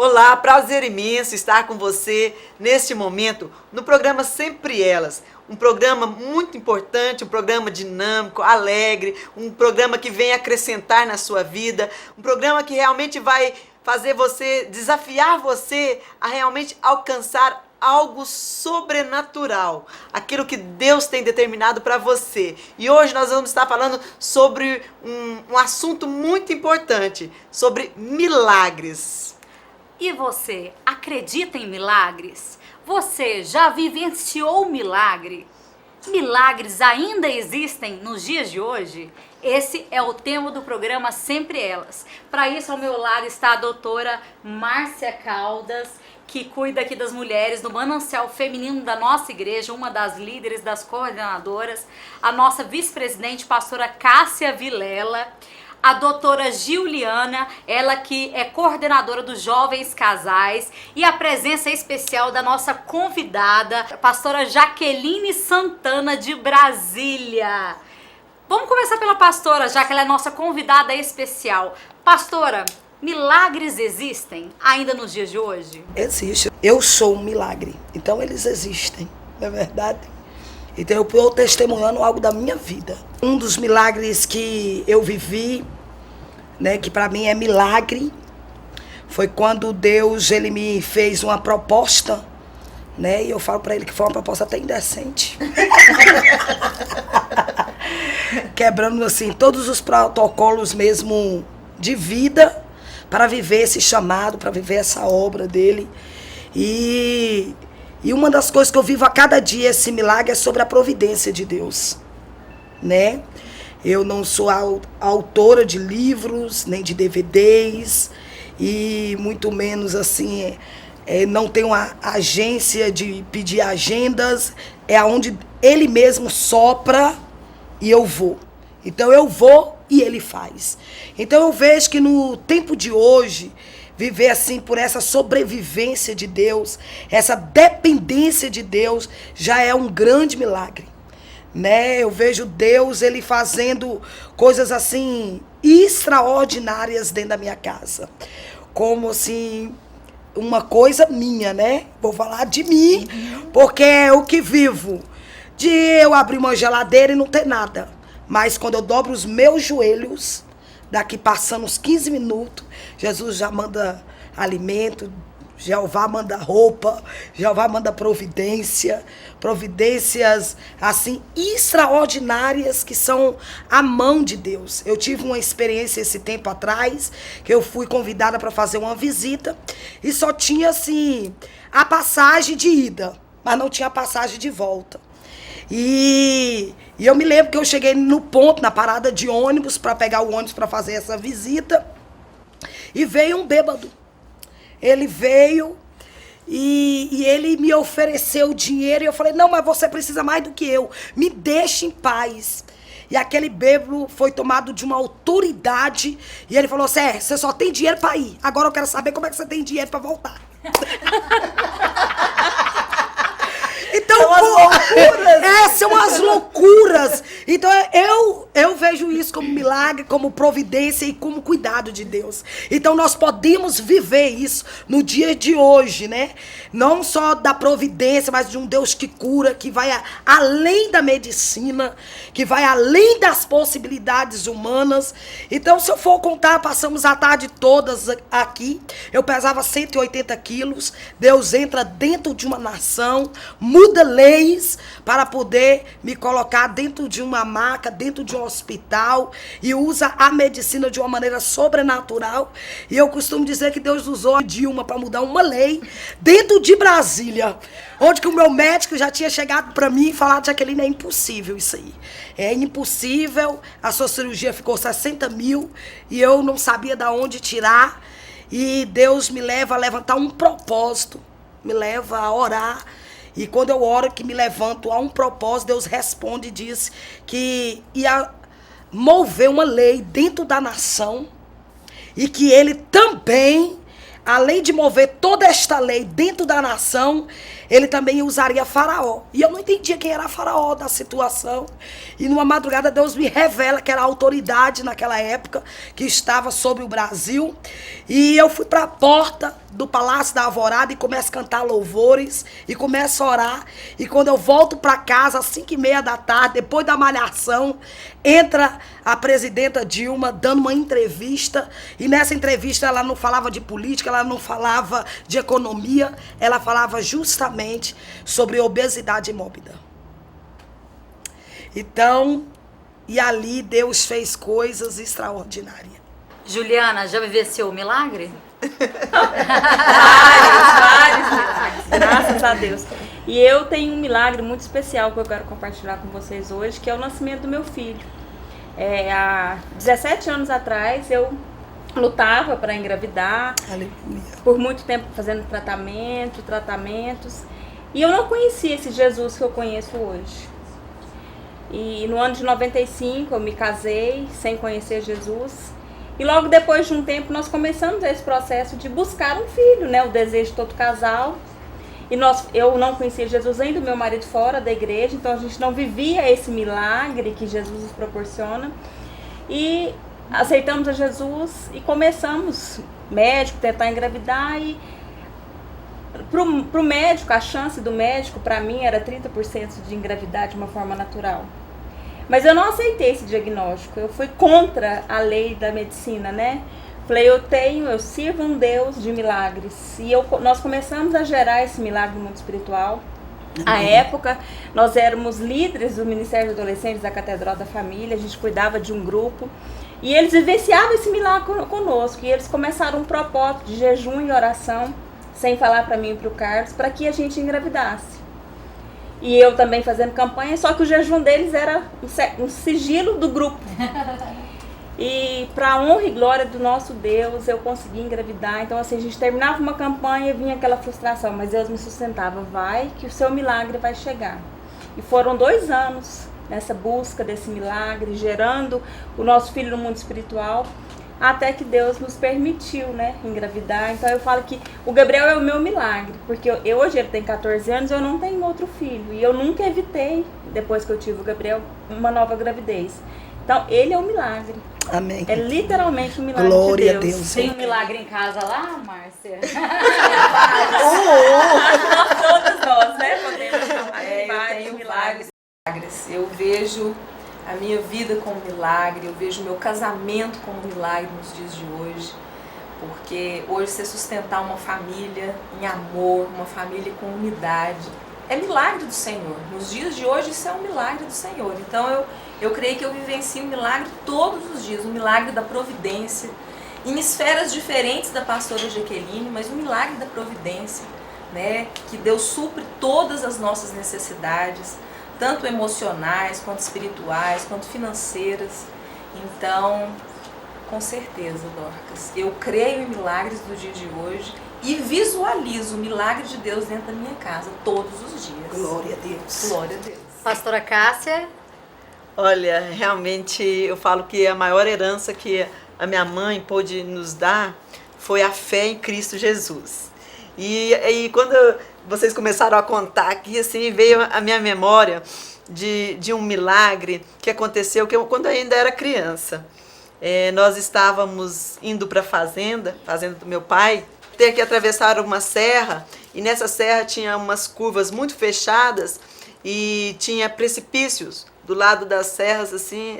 Olá, prazer imenso estar com você neste momento no programa Sempre Elas. Um programa muito importante, um programa dinâmico, alegre, um programa que vem acrescentar na sua vida, um programa que realmente vai fazer você, desafiar você a realmente alcançar algo sobrenatural, aquilo que Deus tem determinado para você. E hoje nós vamos estar falando sobre um assunto muito importante, sobre milagres. E você acredita em milagres? Você já vivenciou milagre? Milagres ainda existem nos dias de hoje? Esse é o tema do programa Sempre Elas. Para isso, ao meu lado está a doutora Márcia Caldas, que cuida aqui das mulheres do Manancial Feminino da nossa igreja, uma das líderes, das coordenadoras, a nossa vice-presidente, pastora Cássia Vilela, a doutora Giuliana, ela que é coordenadora dos Jovens Casais, e a presença especial da nossa convidada, a pastora Jaqueline Santana de Brasília. Vamos começar pela pastora, já que ela é nossa convidada especial. Pastora, milagres existem ainda nos dias de hoje? Existe. Eu sou um milagre, então eles existem, não é verdade? Então eu estou testemunhando algo da minha vida. Um dos milagres que eu vivi, né, que para mim é milagre, foi quando Deus ele me fez uma proposta, né, e eu falo para ele que foi uma proposta até indecente. Quebrando assim todos os protocolos mesmo de vida para viver esse chamado, para viver essa obra dele. E uma das coisas que eu vivo a cada dia, esse milagre, é sobre a providência de Deus, né? Eu não sou autora de livros, nem de DVDs, e muito menos assim, não tenho uma agência de pedir agendas, é onde ele mesmo sopra e eu vou. Então eu vou e ele faz. Então eu vejo que no tempo de hoje, viver assim por essa sobrevivência de Deus, essa dependência de Deus, já é um grande milagre, né? Eu vejo Deus ele fazendo coisas assim extraordinárias dentro da minha casa, como assim uma coisa minha, né? Vou falar de mim, porque é o que vivo. De eu abrir uma geladeira e não ter nada, mas quando eu dobro os meus joelhos, daqui passando uns 15 minutos, Jesus já manda alimento, Jeová manda roupa, Jeová manda providências assim extraordinárias que são a mão de Deus. Eu tive uma experiência esse tempo atrás, que eu fui convidada para fazer uma visita e só tinha assim a passagem de ida, mas não tinha a passagem de volta. E eu me lembro que eu cheguei no ponto, na parada de ônibus, para pegar o ônibus para fazer essa visita. E veio um bêbado. Ele veio e ele me ofereceu dinheiro. E eu falei, não, mas você precisa mais do que eu. Me deixe em paz. E aquele bêbado foi tomado de uma autoridade. E ele falou assim, você só tem dinheiro para ir. Agora eu quero saber como é que você tem dinheiro para voltar. Então, são as loucuras. Então, eu vejo isso como milagre, como providência e como cuidado de Deus. Então, nós podemos viver isso no dia de hoje, né? Não só da providência, mas de um Deus que cura, que vai além da medicina, que vai além das possibilidades humanas. Então, se eu for contar, passamos a tarde todas aqui. Eu pesava 180 quilos. Deus entra dentro de uma nação, muda leis para poder me colocar dentro de uma maca, dentro de um hospital, e usa a medicina de uma maneira sobrenatural. E eu costumo dizer que Deus usou a Dilma para mudar uma lei dentro de Brasília, onde que o meu médico já tinha chegado para mim e falado, Jaqueline, é impossível isso aí. É impossível, a sua cirurgia ficou 60 mil e eu não sabia de onde tirar. E Deus me leva a levantar um propósito, me leva a orar. E quando eu oro, que me levanto a um propósito, Deus responde e diz que ia mover uma lei dentro da nação e que ele também, além de mover toda esta lei dentro da nação, ele também usaria Faraó. E eu não entendia quem era Faraó da situação. E numa madrugada Deus me revela que era a autoridade naquela época que estava sobre o Brasil. E eu fui para a porta do Palácio da Alvorada e começo a cantar louvores e começo a orar. E quando eu volto para casa, às 5h30 da tarde, depois da malhação, entra a presidenta Dilma dando uma entrevista. E nessa entrevista ela não falava de política, ela não falava de economia, ela falava justamente sobre obesidade mórbida. Então, e ali Deus fez coisas extraordinárias. Juliana, já vivenciou o milagre? Vários milagres, graças a Deus. E eu tenho um milagre muito especial que eu quero compartilhar com vocês hoje, que é o nascimento do meu filho. Há 17 anos atrás, eu lutava para engravidar. Aleluia. Por muito tempo fazendo tratamentos. E eu não conhecia esse Jesus que eu conheço hoje. E no ano de 95 eu me casei sem conhecer Jesus. E logo depois de um tempo nós começamos esse processo de buscar um filho, né? O desejo de todo casal. E eu não conhecia Jesus ainda, o meu marido fora da igreja, então a gente não vivia esse milagre que Jesus nos proporciona. E aceitamos a Jesus e começamos, médico, tentar engravidar. E pro médico, a chance do médico para mim era 30% de engravidar de uma forma natural. Mas eu não aceitei esse diagnóstico, eu fui contra a lei da medicina, né? Falei, eu sirvo um Deus de milagres. E nós começamos a gerar esse milagre no mundo espiritual. À época, nós éramos líderes do Ministério de Adolescentes da Catedral da Família, a gente cuidava de um grupo. E eles vivenciavam esse milagre conosco. E eles começaram um propósito de jejum e oração, sem falar para mim e para o Carlos, para que a gente engravidasse. E eu também fazendo campanha, só que o jejum deles era um sigilo do grupo. E para honra e glória do nosso Deus, eu consegui engravidar. Então assim, a gente terminava uma campanha e vinha aquela frustração, mas Deus me sustentava, vai que o seu milagre vai chegar. E foram 2 anos nessa busca desse milagre, gerando o nosso filho no mundo espiritual, até que Deus nos permitiu, né, engravidar. Então eu falo que o Gabriel é o meu milagre, porque hoje ele tem 14 anos, eu não tenho outro filho, e eu nunca evitei, depois que eu tive o Gabriel, uma nova gravidez. Então ele é um milagre. Amém. É literalmente um milagre Glória de Deus. a Deus. Tem um milagre em casa lá, Márcia? Todos nós, né, podemos falar de Eu vários tenho milagres. vários milagres. Eu vejo a minha vida como milagre, eu vejo o meu casamento como milagre nos dias de hoje, porque hoje você sustentar uma família em amor, uma família com unidade, é milagre do Senhor. Nos dias de hoje isso é um milagre do Senhor. Então eu creio que eu vivencio um milagre todos os dias, um milagre da providência, em esferas diferentes da pastora Jaqueline, mas um milagre da providência, né? Que Deus supre todas as nossas necessidades, tanto emocionais, quanto espirituais, quanto financeiras. Então, com certeza, Dorcas, eu creio em milagres do dia de hoje e visualizo o milagre de Deus dentro da minha casa todos os dias. Glória a Deus. Glória a Deus. Pastora Cássia? Olha, realmente eu falo que a maior herança que a minha mãe pôde nos dar foi a fé em Cristo Jesus. E quando vocês começaram a contar aqui, assim, veio a minha memória de um milagre que aconteceu quando eu ainda era criança. Nós estávamos indo para a fazenda do meu pai, ter que atravessar uma serra, e nessa serra tinha umas curvas muito fechadas e tinha precipícios. Do lado das serras, assim,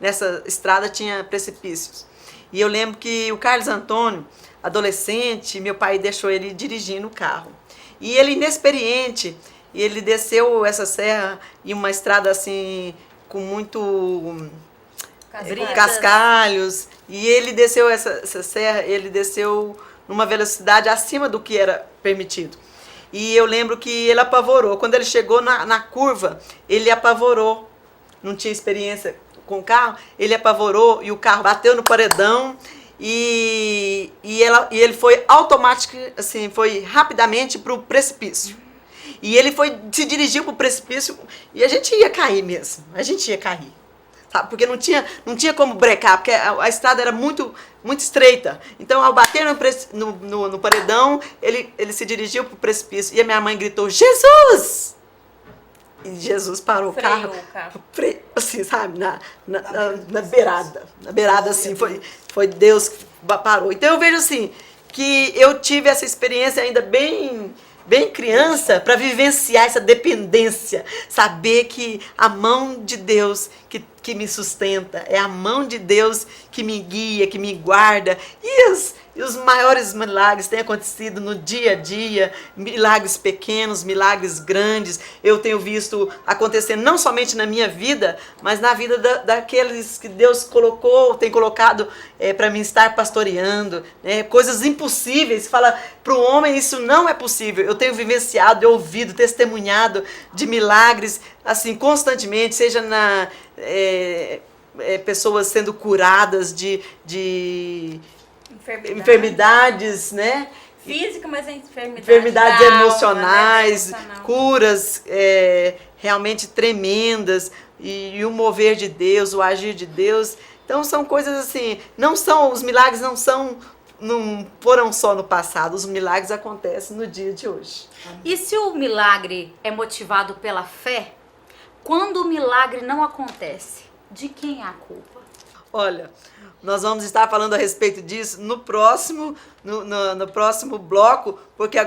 nessa estrada tinha precipícios. E eu lembro que o Carlos Antônio, adolescente, meu pai deixou ele dirigindo o carro. E ele, inexperiente, ele desceu essa serra em uma estrada assim, com muito cascalhos. E ele desceu essa serra, ele desceu numa velocidade acima do que era permitido. E eu lembro que ele apavorou. Quando ele chegou na curva, ele apavorou. Não tinha experiência com o carro, ele apavorou e o carro bateu no paredão e ele foi automático, assim, foi rapidamente para o precipício. E ele se dirigiu para o precipício e a gente ia cair mesmo, sabe? Porque não tinha como brecar, porque a estrada era muito, muito estreita. Então, ao bater no paredão, ele se dirigiu para o precipício e a minha mãe gritou, Jesus! E Jesus parou o carro, assim, sabe, na beirada. Na beirada, assim, foi Deus que parou. Então eu vejo assim, que eu tive essa experiência ainda bem criança, para vivenciar essa dependência, saber que a mão de Deus que me sustenta, é a mão de Deus que me guia, que me guarda. E os maiores milagres têm acontecido no dia a dia, milagres pequenos, milagres grandes. Eu tenho visto acontecer não somente na minha vida, mas na vida daqueles que Deus tem colocado para mim estar pastoreando, né? Coisas impossíveis. Fala, para o homem isso não é possível. Eu tenho vivenciado, ouvido, testemunhado de milagres assim constantemente, seja na pessoas sendo curadas de enfermidades, né? Física, mas é enfermidades da alma, emocionais, né? Emocional. curas realmente tremendas, e o mover de Deus, o agir de Deus. Então são coisas assim, os milagres não foram só no passado, os milagres acontecem no dia de hoje. E se o milagre é motivado pela fé, quando o milagre não acontece, de quem é a culpa? Olha, nós vamos estar falando a respeito disso no próximo bloco, porque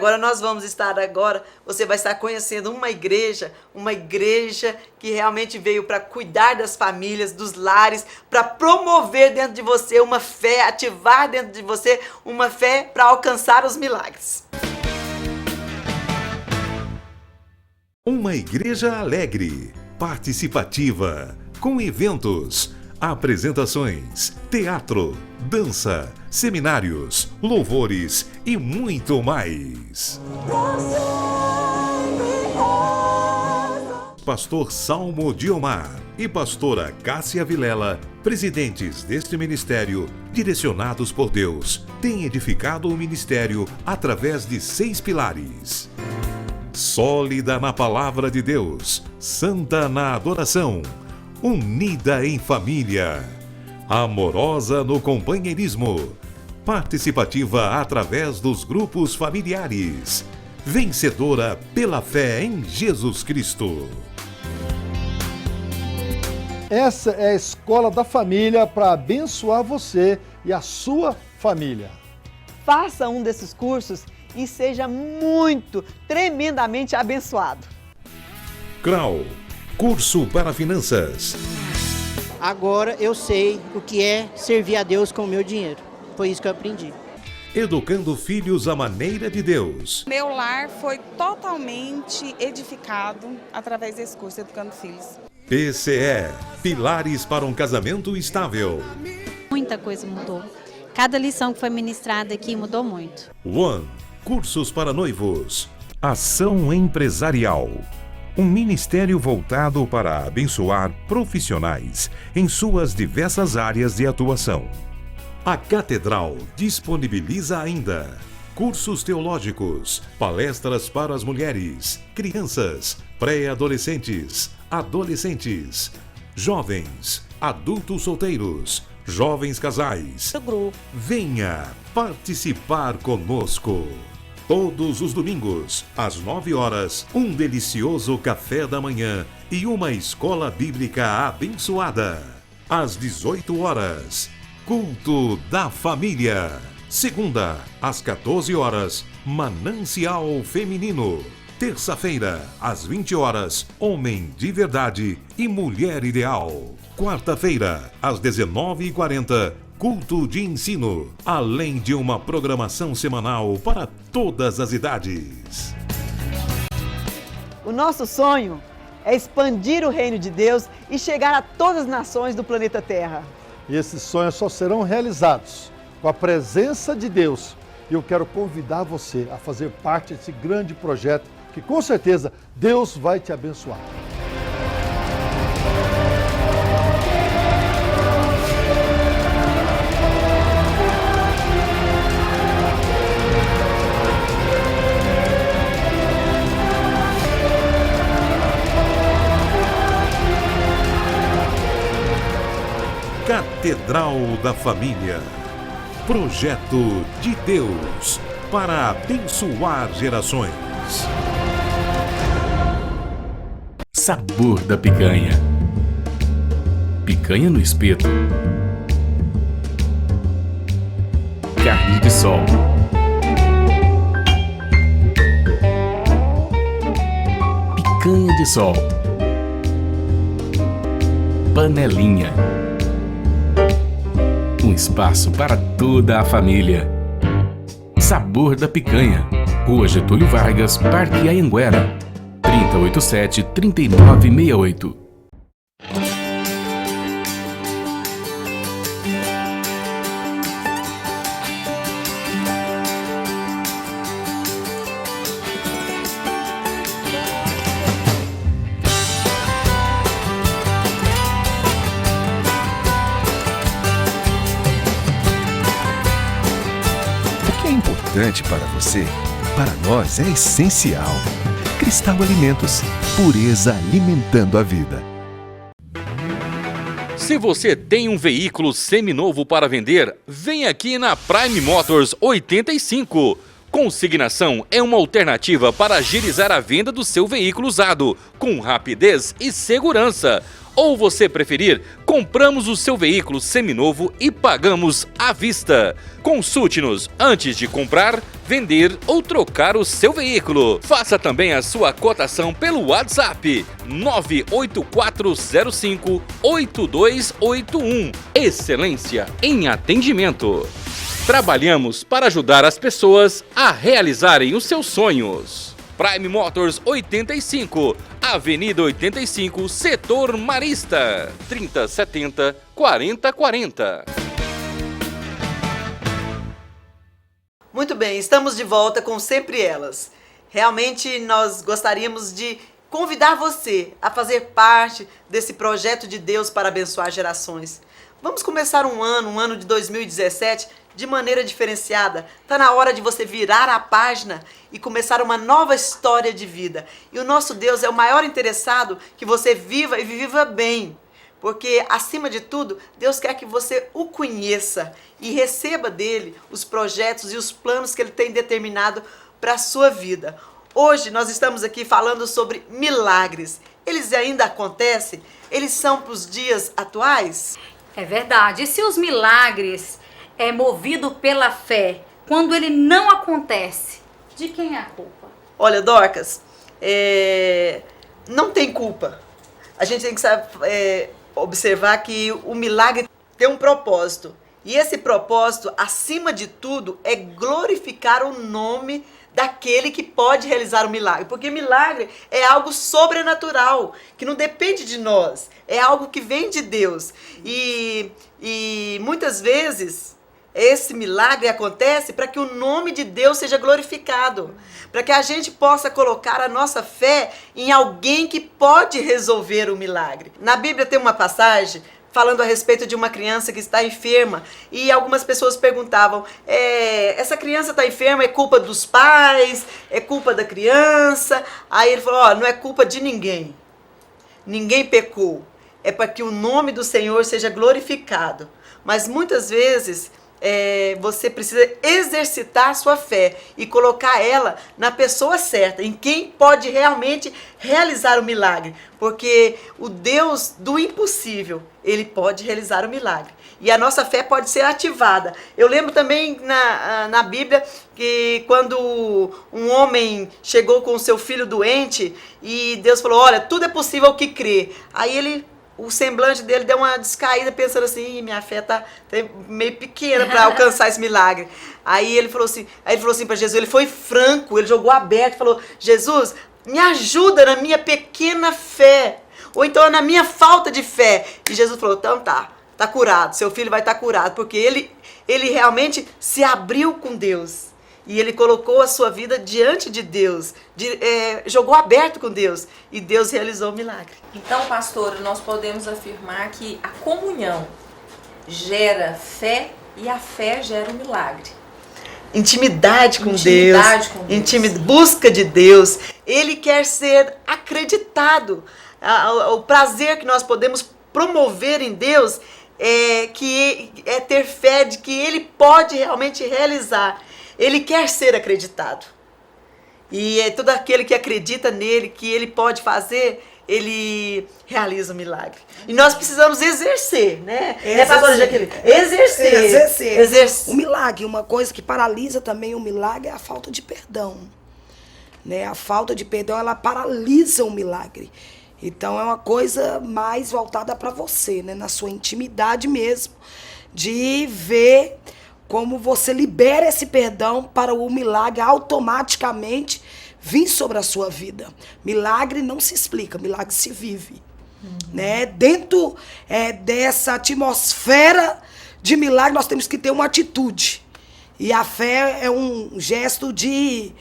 você vai estar conhecendo uma igreja que realmente veio para cuidar das famílias, dos lares, para promover dentro de você uma fé, ativar dentro de você uma fé para alcançar os milagres. Uma igreja alegre, participativa, com eventos, apresentações, teatro, dança, seminários, louvores e muito mais. Pastor Salmo Diomar e pastora Cássia Vilela, presidentes deste ministério, direcionados por Deus, têm edificado o ministério através de 6 pilares. Sólida na palavra de Deus, santa na adoração, unida em família, amorosa no companheirismo, participativa através dos grupos familiares, vencedora pela fé em Jesus Cristo. Essa é a escola da família para abençoar você e a sua família. Faça um desses cursos e seja tremendamente abençoado. CRAU, curso para finanças. Agora eu sei o que é servir a Deus com o meu dinheiro. Foi isso que eu aprendi. Educando filhos à maneira de Deus. Meu lar foi totalmente edificado através desse curso, Educando Filhos. PCE, Pilares para um Casamento Estável. Muita coisa mudou. Cada lição que foi ministrada aqui mudou muito. One, cursos para noivos. Ação Empresarial. Um ministério voltado para abençoar profissionais em suas diversas áreas de atuação. A Catedral disponibiliza ainda cursos teológicos, palestras para as mulheres, crianças, pré-adolescentes, adolescentes, jovens, adultos solteiros, jovens casais. Venha participar conosco. Todos os domingos, às 9 horas, um delicioso café da manhã e uma escola bíblica abençoada. Às 18 horas, culto da família. Segunda, às 14 horas, Manancial Feminino. Terça-feira, às 20 horas, Homem de Verdade e Mulher Ideal. Quarta-feira, às 19h40, culto de ensino, além de uma programação semanal para todas as idades. O nosso sonho é expandir o reino de Deus e chegar a todas as nações do planeta Terra. E esses sonhos só serão realizados com a presença de Deus. E eu quero convidar você a fazer parte desse grande projeto que com certeza Deus vai te abençoar. Catedral da Família. Projeto de Deus para abençoar gerações. Sabor da picanha. Picanha no espeto. Carne de sol. Picanha de sol. Panelinha. Um espaço para toda a família. Sabor da Picanha. Rua Getúlio Vargas, Parque Anhanguera. 3087-3968. Importante para você, para nós é essencial. Cristal Alimentos, pureza alimentando a vida. Se você tem um veículo seminovo para vender, vem aqui na Prime Motors 85. Consignação é uma alternativa para agilizar a venda do seu veículo usado, com rapidez e segurança. Ou você preferir, compramos o seu veículo seminovo e pagamos à vista. Consulte-nos antes de comprar, vender ou trocar o seu veículo. Faça também a sua cotação pelo WhatsApp 98405-8281. Excelência em atendimento. Trabalhamos para ajudar as pessoas a realizarem os seus sonhos. Prime Motors 85, Avenida 85, Setor Marista, 3070-4040. Muito bem, estamos de volta com Sempre Elas. Realmente nós gostaríamos de convidar você a fazer parte desse projeto de Deus para abençoar gerações. Vamos começar um ano de 2017, de maneira diferenciada. Está na hora de você virar a página e começar uma nova história de vida. E o nosso Deus é o maior interessado que você viva e viva bem. Porque, acima de tudo, Deus quer que você o conheça e receba dele os projetos e os planos que ele tem determinado para a sua vida. Hoje nós estamos aqui falando sobre milagres. Eles ainda acontecem? Eles são para os dias atuais? É verdade. E se os milagres é movido pela fé, quando ele não acontece, de quem é a culpa? Olha, Dorcas, não tem culpa. A gente tem que observar que o milagre tem um propósito. E esse propósito, acima de tudo, é glorificar o nome daquele que pode realizar o milagre. Porque milagre é algo sobrenatural, que não depende de nós. É algo que vem de Deus. E muitas vezes esse milagre acontece para que o nome de Deus seja glorificado. Para que a gente possa colocar a nossa fé em alguém que pode resolver o milagre. Na Bíblia tem uma passagem falando a respeito de uma criança que está enferma. E algumas pessoas perguntavam, essa criança está enferma, é culpa dos pais? É culpa da criança? Aí ele falou, não é culpa de ninguém. Ninguém pecou. É para que o nome do Senhor seja glorificado. Mas muitas vezes você precisa exercitar sua fé e colocar ela na pessoa certa, em quem pode realmente realizar o milagre. Porque o Deus do impossível, ele pode realizar o milagre. E a nossa fé pode ser ativada. Eu lembro também na Bíblia que quando um homem chegou com o seu filho doente e Deus falou, olha, tudo é possível ao que crê. Aí o semblante dele deu uma descaída, pensando assim, minha fé tá meio pequena para alcançar esse milagre. Aí ele falou assim para Jesus, ele foi franco, ele jogou aberto, falou, Jesus, me ajuda na minha pequena fé, ou então na minha falta de fé. E Jesus falou, então tá curado, seu filho vai estar curado, porque ele realmente se abriu com Deus. E ele colocou a sua vida diante de Deus, jogou aberto com Deus, e Deus realizou o milagre. Então, pastora, nós podemos afirmar que a comunhão gera fé e a fé gera o milagre. Intimidade com Deus, busca de Deus. Ele quer ser acreditado. O prazer que nós podemos promover em Deus é ter fé de que Ele pode realmente realizar. Ele quer ser acreditado. E todo aquele que acredita nele, que ele pode fazer, ele realiza o milagre. E nós precisamos exercer, né? Exercer. O milagre, uma coisa que paralisa também o milagre é a falta de perdão. né? A falta de perdão, ela paralisa o milagre. Então é uma coisa mais voltada para você, né? Na sua intimidade mesmo, de ver como você libera esse perdão para o milagre automaticamente vir sobre a sua vida. Milagre não se explica, milagre se vive. Né? Dentro dessa atmosfera de milagre, nós temos que ter uma atitude. E a fé é um gesto de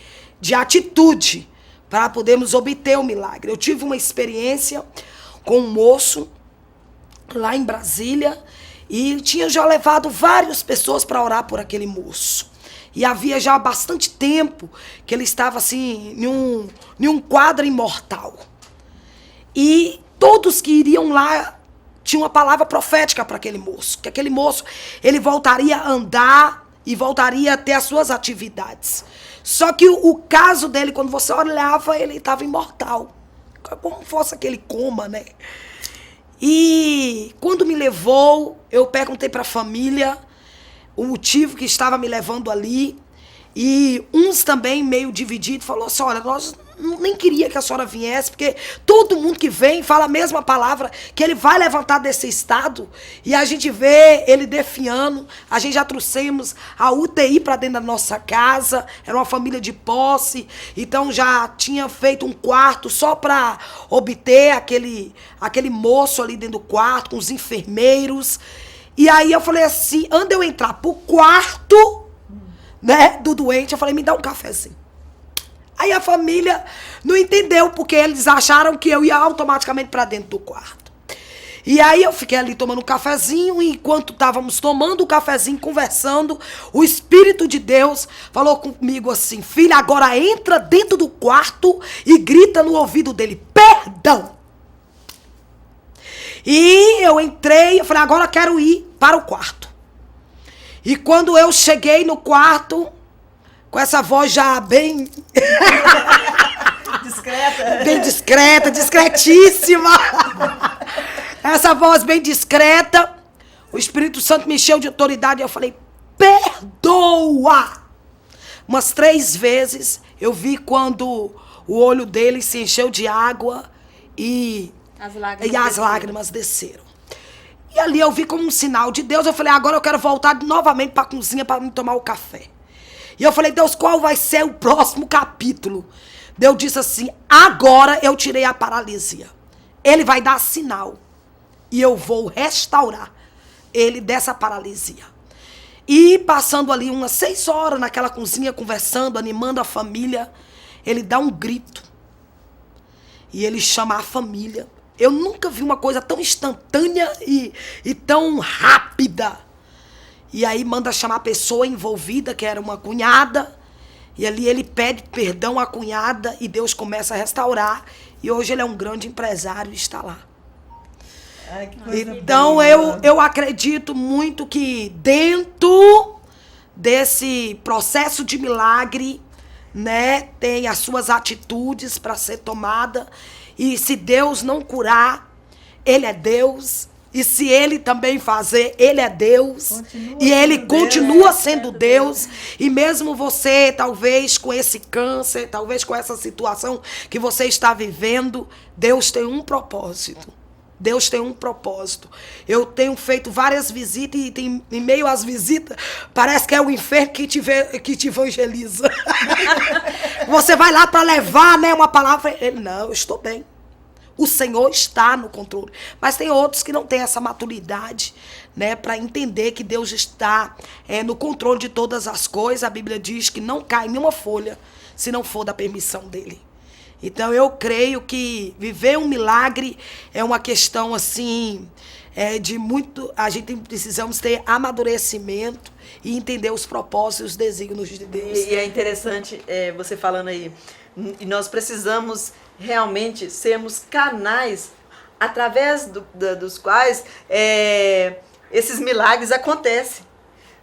atitude para podermos obter o milagre. Eu tive uma experiência com um moço lá em Brasília e tinha já levado várias pessoas para orar por aquele moço. E havia já bastante tempo que ele estava assim em um quadro imortal. E todos que iriam lá tinham uma palavra profética para aquele moço. Que aquele moço, ele voltaria a andar e voltaria a ter as suas atividades. Só que o caso dele, quando você olhava, ele estava imortal. Como fosse aquele coma, né? E quando me levou, eu perguntei para a família o motivo que estava me levando ali. E uns também, meio divididos, falou assim, olha, nós nem queria que a senhora viesse, porque todo mundo que vem fala a mesma palavra, que ele vai levantar desse estado, e a gente vê ele definhando. A gente já trouxemos a UTI para dentro da nossa casa, era uma família de posse, então já tinha feito um quarto só para obter aquele moço ali dentro do quarto, com os enfermeiros. E aí eu falei assim, antes de eu entrar pro quarto, né, do doente, eu falei, me dá um cafezinho. Aí a família não entendeu, porque eles acharam que eu ia automaticamente para dentro do quarto. E aí eu fiquei ali tomando um cafezinho, e enquanto estávamos tomando o cafezinho, conversando, o Espírito de Deus falou comigo assim, filha, agora entra dentro do quarto e grita no ouvido dele, perdão. E eu entrei, eu falei, agora eu quero ir para o quarto. E quando eu cheguei no quarto, com essa voz já bem... discreta. Bem discreta, discretíssima. Essa voz bem discreta. O Espírito Santo me encheu de autoridade e eu falei, perdoa. Umas 3 vezes eu vi quando o olho dele se encheu de água e as lágrimas desceram. E ali eu vi como um sinal de Deus. Eu falei, agora eu quero voltar novamente para a cozinha para me tomar o café. E eu falei, Deus, qual vai ser o próximo capítulo? Deus disse assim, agora eu tirei a paralisia. Ele vai dar sinal. E eu vou restaurar ele dessa paralisia. E passando ali umas 6 horas naquela cozinha, conversando, animando a família, ele dá um grito. E ele chama a família. Eu nunca vi uma coisa tão instantânea e tão rápida. E aí manda chamar a pessoa envolvida, que era uma cunhada. E ali ele pede perdão à cunhada e Deus começa a restaurar. E hoje ele é um grande empresário e está lá. Ai, que coisa então boa. eu acredito muito que dentro desse processo de milagre, né, tem as suas atitudes para ser tomada. E se Deus não curar, Ele é Deus. E se Ele também fazer, Ele é Deus. E Ele continua sendo Deus. E mesmo você, talvez com esse câncer, talvez com essa situação que você está vivendo, Deus tem um propósito. Deus tem um propósito. Eu tenho feito várias visitas e em meio às visitas, parece que é o inferno que te evangeliza. Você vai lá para levar, né, uma palavra. Ele, não, eu estou bem. O Senhor está no controle. Mas tem outros que não têm essa maturidade, né, para entender que Deus está no controle de todas as coisas. A Bíblia diz que não cai nenhuma folha se não for da permissão dele. Então eu creio que viver um milagre é uma questão assim, de muito... A gente precisamos ter amadurecimento e entender os propósitos e os desígnios de Deus. E é interessante você falando aí, e nós precisamos realmente sermos canais através dos quais esses milagres acontecem.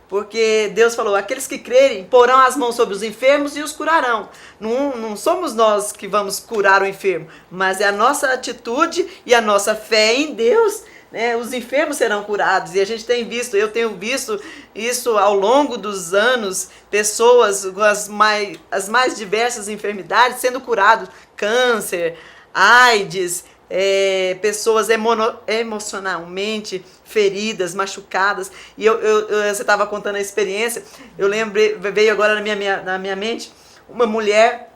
Porque Deus falou, aqueles que crerem porão as mãos sobre os enfermos e os curarão. Não somos nós que vamos curar o enfermo, mas é a nossa atitude e a nossa fé em Deus, né? Os enfermos serão curados. E a gente tem visto, eu tenho visto isso ao longo dos anos, pessoas com as mais diversas enfermidades sendo curadas, câncer, AIDS, pessoas emocionalmente feridas, machucadas. E você estava contando a experiência, eu lembrei, veio agora na minha mente, uma mulher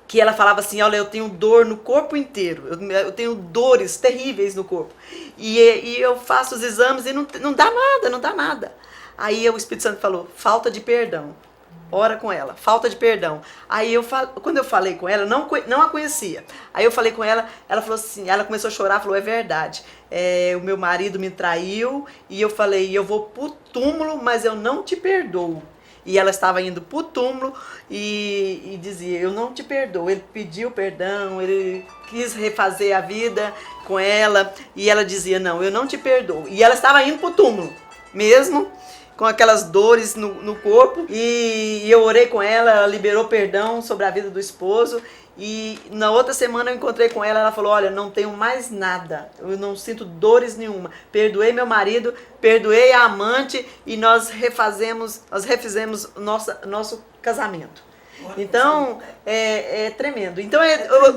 que ela falava assim, olha, eu tenho dor no corpo inteiro, eu tenho dores terríveis no corpo, e eu faço os exames e não dá nada. Aí o Espírito Santo falou, falta de perdão. Ora com ela, falta de perdão. Aí quando eu falei com ela, não a conhecia. Aí eu falei com ela, ela falou assim, ela começou a chorar, falou, é verdade, o meu marido me traiu, e eu falei, eu vou pro túmulo, mas eu não te perdoo. E ela estava indo pro túmulo e dizia, eu não te perdoo. Ele pediu perdão, ele quis refazer a vida com ela, e ela dizia, não, eu não te perdoo. E ela estava indo pro túmulo, mesmo com aquelas dores no corpo, e eu orei com ela, ela liberou perdão sobre a vida do esposo, e na outra semana eu encontrei com ela, ela falou, olha, não tenho mais nada, eu não sinto dores nenhuma, perdoei meu marido, perdoei a amante, e nós refizemos nosso casamento. Então, é tremendo. Então,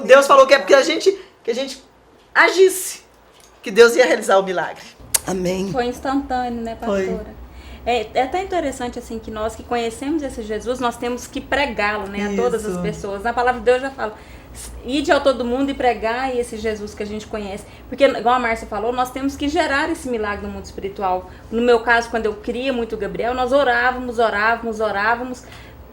Deus falou que é porque a gente agisse, que Deus ia realizar o milagre. Amém. Foi instantâneo, né, pastora? Foi. É até interessante assim que nós que conhecemos esse Jesus, nós temos que pregá-lo, né, a todas as pessoas. Na palavra de Deus já fala, ide a todo mundo e pregai esse Jesus que a gente conhece. Porque, igual a Márcia falou, nós temos que gerar esse milagre no mundo espiritual. No meu caso, quando eu cria muito o Gabriel, nós orávamos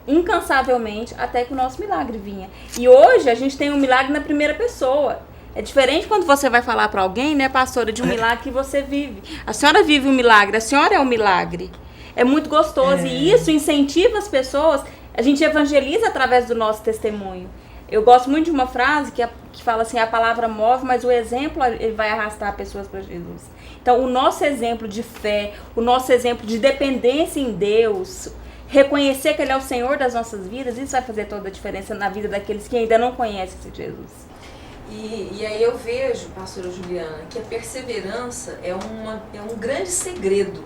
incansavelmente até que o nosso milagre vinha. E hoje a gente tem um milagre na primeira pessoa. É diferente quando você vai falar para alguém, né, pastora, de um milagre que você vive. A senhora vive um milagre, a senhora é um milagre. É muito gostoso e isso incentiva as pessoas. A gente evangeliza através do nosso testemunho. Eu gosto muito de uma frase que fala assim, a palavra move, mas o exemplo ele vai arrastar pessoas para Jesus. Então, o nosso exemplo de fé, o nosso exemplo de dependência em Deus, reconhecer que Ele é o Senhor das nossas vidas, isso vai fazer toda a diferença na vida daqueles que ainda não conhecem esse Jesus. E aí eu vejo, pastora Juliana, que a perseverança é um grande segredo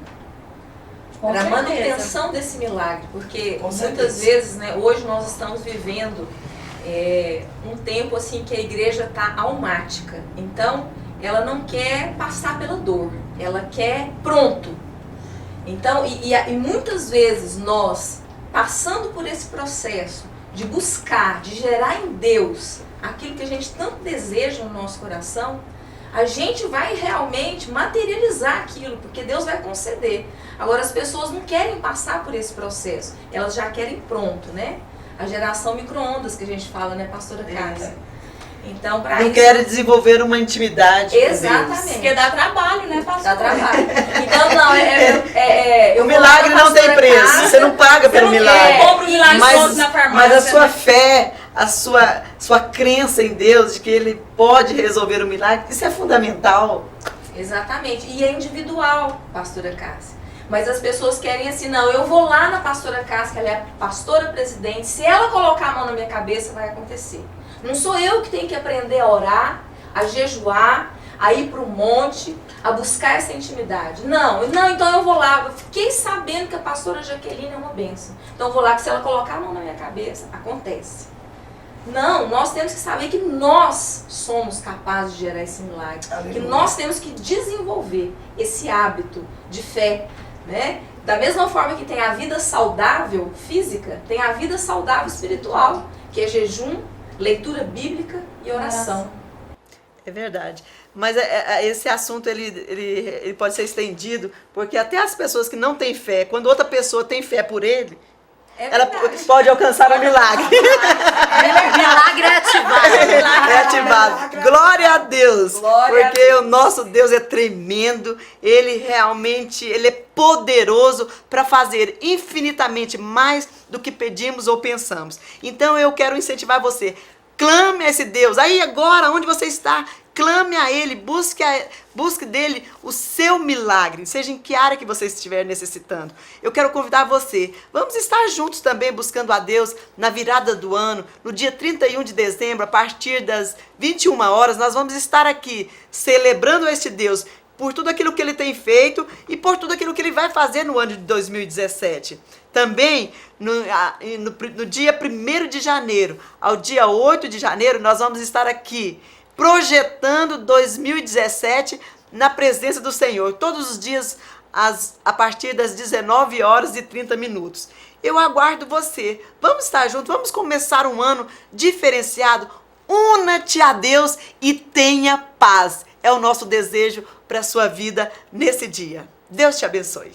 para a manutenção desse milagre, porque muitas vezes, né, hoje nós estamos vivendo um tempo assim que a igreja está almática, então ela não quer passar pela dor, ela quer pronto. Então, e muitas vezes nós, passando por esse processo de buscar, de gerar em Deus aquilo que a gente tanto deseja no nosso coração, a gente vai realmente materializar aquilo, porque Deus vai conceder. Agora, as pessoas não querem passar por esse processo, elas já querem pronto, né? A geração micro-ondas que a gente fala, né, pastora Cássia? Então, para não querem desenvolver uma intimidade. Exatamente. Porque dá trabalho, né, pastora? Dá trabalho. Então, não, o milagre não tem preço, você não paga pelo milagre. Compra o milagre todo na farmácia. Mas a sua fé, a sua crença em Deus, de que Ele pode resolver o milagre, isso é fundamental. Exatamente. E é individual, pastora Cássia. Mas as pessoas querem assim, não, eu vou lá na pastora Cássia, ela é a pastora presidente, se ela colocar a mão na minha cabeça, vai acontecer. Não sou eu que tenho que aprender a orar, a jejuar, a ir para o monte, a buscar essa intimidade. Não, então eu vou lá. Eu fiquei sabendo que a pastora Jaqueline é uma bênção. Então eu vou lá, que se ela colocar a mão na minha cabeça, acontece. Não, nós temos que saber que nós somos capazes de gerar esse milagre. Aleluia. Que nós temos que desenvolver esse hábito de fé, né? Da mesma forma que tem a vida saudável física, tem a vida saudável espiritual, que é jejum, leitura bíblica e oração. É verdade. Mas esse assunto ele pode ser estendido, porque até as pessoas que não têm fé, quando outra pessoa tem fé por ele, ela pode alcançar o milagre. Milagre é ativado. É ativado. Glória a Deus. Porque o nosso Deus é tremendo. Ele realmente é poderoso para fazer infinitamente mais do que pedimos ou pensamos. Então eu quero incentivar você. Clame a esse Deus. Aí agora, onde você está, clame a Ele, busque dele o seu milagre, seja em que área que você estiver necessitando. Eu quero convidar você, vamos estar juntos também buscando a Deus na virada do ano, no dia 31 de dezembro, a partir das 21 horas, nós vamos estar aqui celebrando este Deus, por tudo aquilo que ele tem feito e por tudo aquilo que ele vai fazer no ano de 2017. Também, no dia 1º de janeiro ao dia 8 de janeiro, nós vamos estar aqui projetando 2017 na presença do Senhor, todos os dias a partir das 19h30. Eu aguardo você. Vamos estar juntos, vamos começar um ano diferenciado. Una-te a Deus e tenha paz. É o nosso desejo para a sua vida nesse dia. Deus te abençoe.